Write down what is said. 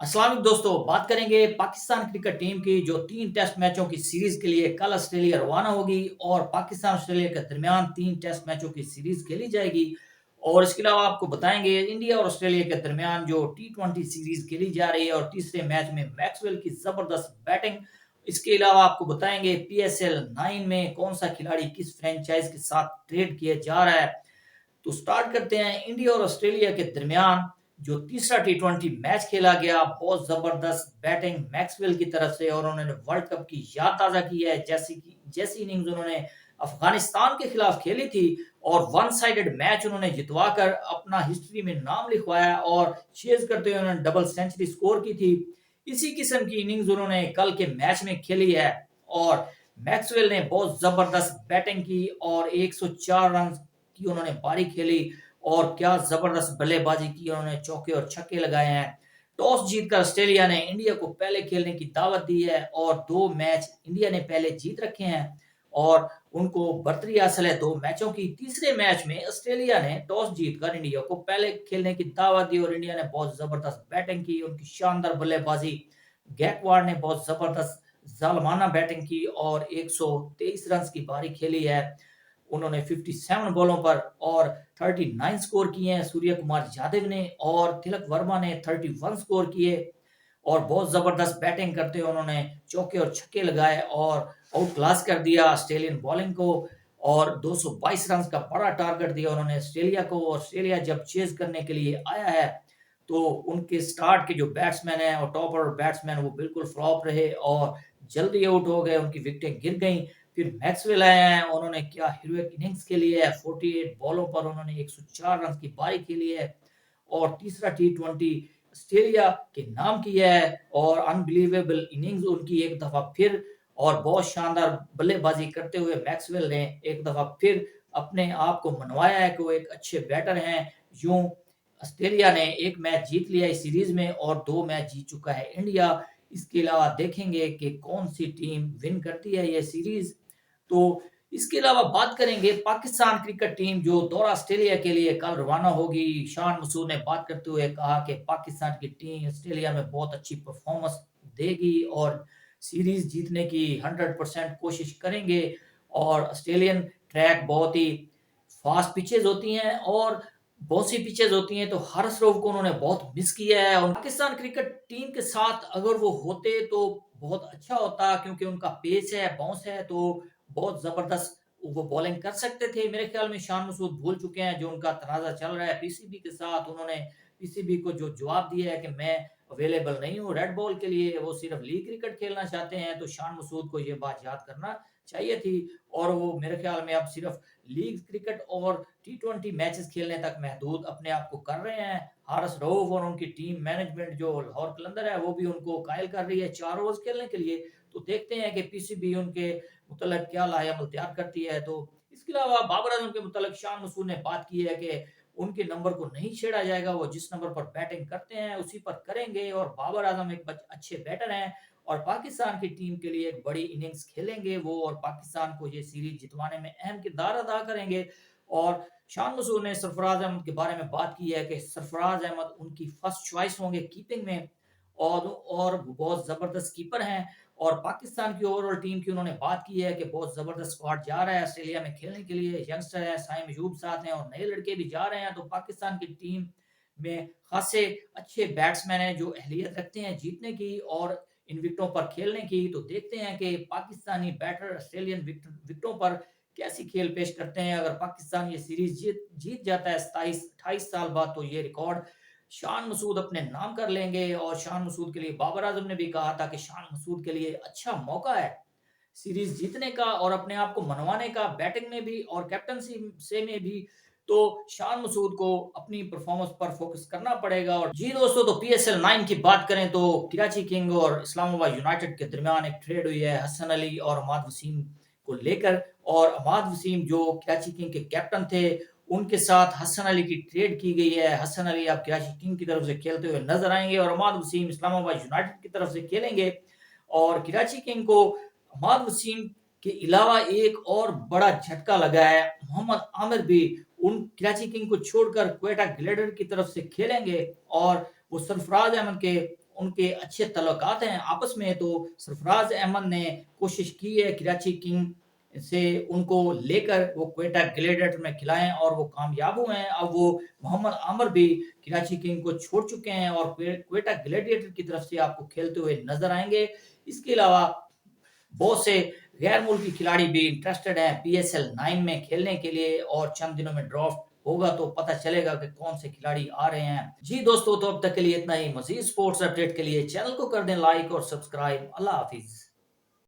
अस्सलाम वालेकुम दोस्तों, बात करेंगे पाकिस्तान क्रिकेट टीम की जो 3 टेस्ट मैचों की सीरीज के लिए कल ऑस्ट्रेलिया रवाना होगी और पाकिस्तान ऑस्ट्रेलिया के दरमियान 3 टेस्ट मैचों की सीरीज खेली जाएगी। और इसके अलावा आपको बताएंगे इंडिया और ऑस्ट्रेलिया के दरमियान जो टी20 सीरीज खेली जा रही है और तीसरे मैच में मैक्सवेल की जबरदस्त बैटिंग। इसके अलावा आपको बताएंगे पीएसएल 9 में कौन सा खिलाड़ी किस फ्रेंचाइज के साथ ट्रेड किया जा रहा है। तो स्टार्ट करते हैं इंडिया और ऑस्ट्रेलिया के दरमियान जो तीसरा टी20 मैच खेला गया। बहुत जबरदस्त बैटिंग मैक्सवेल की तरफ से और उन्होंने वर्ल्ड कप की याद ताजा की है। जैसी इनिंग्स उन्होंने अफगानिस्तान के खिलाफ खेली थी और वन साइडेड मैच उन्होंने जितवाकर अपना हिस्ट्री में नाम लिखवाया और चेज करते हुए उन्होंने डबल सेंचुरी स्कोर की थी। इसी किस्म की इनिंग्स उन्होंने कल के मैच में खेली है और मैक्सवेल ने बहुत जबरदस्त बैटिंग की और 104 रन की उन्होंने पारी खेली और क्या जबरदस्त बल्लेबाजी की। उन्होंने चौके और छक्के लगाए हैं। टॉस जीतकर ऑस्ट्रेलिया ने इंडिया को पहले खेलने की दावत दी है और 2 मैच इंडिया ने पहले जीत रखे हैं और उनको बर्तरी हासिल है 2 मैचों की। तीसरे मैच में ऑस्ट्रेलिया ने टॉस जीतकर इंडिया को पहले खेलने की दावत दी और इंडिया ने बहुत जबरदस्त बैटिंग की। उनकी शानदार बल्लेबाजी, गैकवाड ने बहुत जबरदस्त जालमाना बैटिंग की और 123 रन की पारी खेली है। उन्होंने 57 बॉलों पर और 39 स्कोर किए हैं। सूर्य कुमार यादव ने और तिलक वर्मा ने 31 स्कोर किए और बहुत जबरदस्त बैटिंग करते हुए उन्होंने चौके और छक्के लगाए और आउट क्लास कर दिया ऑस्ट्रेलियन बॉलिंग को और 222 रन का बड़ा टारगेट दिया उन्होंने ऑस्ट्रेलिया को। ऑस्ट्रेलिया जब चेज करने के लिए आया है तो उनके स्टार्ट के जो बैट्समैन है और टॉप ऑर्डर बैट्समैन वो बिल्कुल फ्लॉप रहे और जल्दी आउट हो गए, उनकी विकेटें गिर गई। फिर मैक्सवेल आए हैं, उन्होंने क्या हीरोइक इनिंग्स खेली है। 48 बॉलों पर उन्होंने 104 रन की पारी खेली है और तीसरा टी20 ऑस्ट्रेलिया के नाम किया है और अनबिलीवेबल इनिंग्स उनकी एक दफा फिर और बहुत शानदार बल्लेबाजी करते हुए मैक्सवेल ने एक दफा फिर अपने आप को मनवाया है कि वो एक अच्छे बैटर हैं। यूं ऑस्ट्रेलिया ने एक मैच जीत लिया इस सीरीज में और 2 मैच जीत चुका है इंडिया। इसके अलावा देखेंगे कि कौन सी टीम विन करती है ये सीरीज। तो इसके अलावा बात करेंगे पाकिस्तान क्रिकेट टीम जो दौरा ऑस्ट्रेलिया के लिए कल रवाना होगी। शान मसूद ने बात करते हुए कहा कि पाकिस्तान की टीम ऑस्ट्रेलिया में बहुत अच्छी परफॉर्मेंस देगी और सीरीज जीतने की 100% कोशिश करेंगे। और ऑस्ट्रेलियन ट्रैक बहुत ही फास्ट पिचेस होती हैं और बहुत सी पिचेस होती हैं तो हारिस रऊफ को उन्होंने बहुत मिस किया है और पाकिस्तान क्रिकेट टीम के साथ अगर वो होते तो बहुत अच्छा होता क्योंकि उनका पेस है, बाउंस है, तो बहुत जबरदस्त वो बॉलिंग कर सकते थे। मेरे ख्याल में शान मसूद भूल चुके हैं जो उनका तनाजा चल रहा है पीसीबी के साथ। उन्होंने पीसीबी को जो जवाब दिया है कि मैं अवेलेबल नहीं हूँ रेड बॉल के लिए, वो सिर्फ लीग क्रिकेट खेलना चाहते हैं, तो शान मसूद को ये बात याद करना चाहिए थी। और वो मेरे ख्याल में अब सिर्फ लीग क्रिकेट और टी20 मैचेस खेलने तक महदूद अपने आप को कर रहे हैं। हारिस रऊफ और उनकी टीम मैनेजमेंट जो लाहौर कलंदर है वो भी उनको कायल कर रही है 4 ओवर्स खेलने के लिए। तो देखते हैं कि पीसीबी उनके मुतल्लिक क्या लाएअमल तैयार करती है। तो इसके अलावा बाबर आजम के मुतल्लिक शान मसूद ने बात की है कि उनके नंबर को नहीं छेड़ा जाएगा, वो जिस नंबर पर बैटिंग करते हैं उसी पर करेंगे और बाबर आजम एक अच्छे बैटर हैं और पाकिस्तान की टीम के लिए एक बड़ी इनिंग्स खेलेंगे वो और पाकिस्तान को ये सीरीज जितवाने में अहम किरदार अदा करेंगे। और शान मसूद ने सरफराज अहमद के बारे में बात की है कि सरफराज अहमद उनकी फर्स्ट चॉइस होंगे कीपिंग में और बहुत जबरदस्त कीपर हैं। और पाकिस्तान की ओवरऑल टीम की उन्होंने बात की है कि बहुत जबरदस्त स्क्वाड जा रहा है ऑस्ट्रेलिया में खेलने के लिए। यंगस्टर है, साइम अयूब साथ हैं और नए लड़के भी जा रहे हैं। तो पाकिस्तान की टीम में खासे अच्छे बैट्समैन हैं जो अहलियत रखते हैं जीतने की और इन विकेटों पर खेलने की। तो देखते हैं कि पाकिस्तानी बैटर ऑस्ट्रेलियन विकेटों पर कैसी खेल पेश करते हैं। अगर पाकिस्तान ये सीरीज जीत जाता है 27-28 साल बाद तो ये रिकॉर्ड शान मसूद अपने नाम कर लेंगे। और शान मसूद के लिए बाबर आजम ने भी कहा था कि शान मसूद के लिए अच्छा मौका है सीरीज जीतने का और अपने आप को मनवाने का, बैटिंग में भी और कैप्टनसी से में भी। तो शान मसूद को अपनी परफॉर्मेंस पर फोकस करना पड़ेगा। और जी दोस्तों, तो पीएसएल 9 की बात करें तो कराची किंग और इस्लामाबाद यूनाइटेड के दरमियान एक ट्रेड हुई है हसन अली और अमाद वसीम को लेकर। और अमाद वसीम जो कराची किंग के कैप्टन थे उनके साथ हसन अली की ट्रेड की गई है। हसन अली अब कराची किंग की तरफ से खेलते हुए नजर आएंगे और अमाद वसीम इस्लामाबाद यूनाइटेड की तरफ से खेलेंगे। और कराची किंग को अहमद वसीम के अलावा एक और बड़ा झटका लगा है, मोहम्मद आमिर भी उन कराची किंग को छोड़कर क्वेटा ग्लेडर की तरफ से खेलेंगे और वो सरफराज अहमद के उनके अच्छे तल्लुकात हैं आपस में। तो सरफराज अहमद ने कोशिश की है कराची किंग से उनको लेकर वो क्वेटा ग्लैडिएटर में खिलाएं और वो कामयाब हुए हैं। अब वो मोहम्मद आमिर भी कराची किंग को छोड़ चुके हैं और क्वेटा ग्लैडिएटर की तरफ से आपको खेलते हुए नजर आएंगे। इसके अलावा बहुत से गैर मुल्की खिलाड़ी भी इंटरेस्टेड हैं पीएसएल 9 में खेलने के लिए और चंद दिनों में ड्राफ्ट होगा तो पता चलेगा कि कौन से खिलाड़ी आ रहे हैं। जी दोस्तों, तो अब तक के लिए इतना ही। मजीद स्पोर्ट्स अपडेट के लिए चैनल को कर दें लाइक और सब्सक्राइब। अल्लाह हाफिज।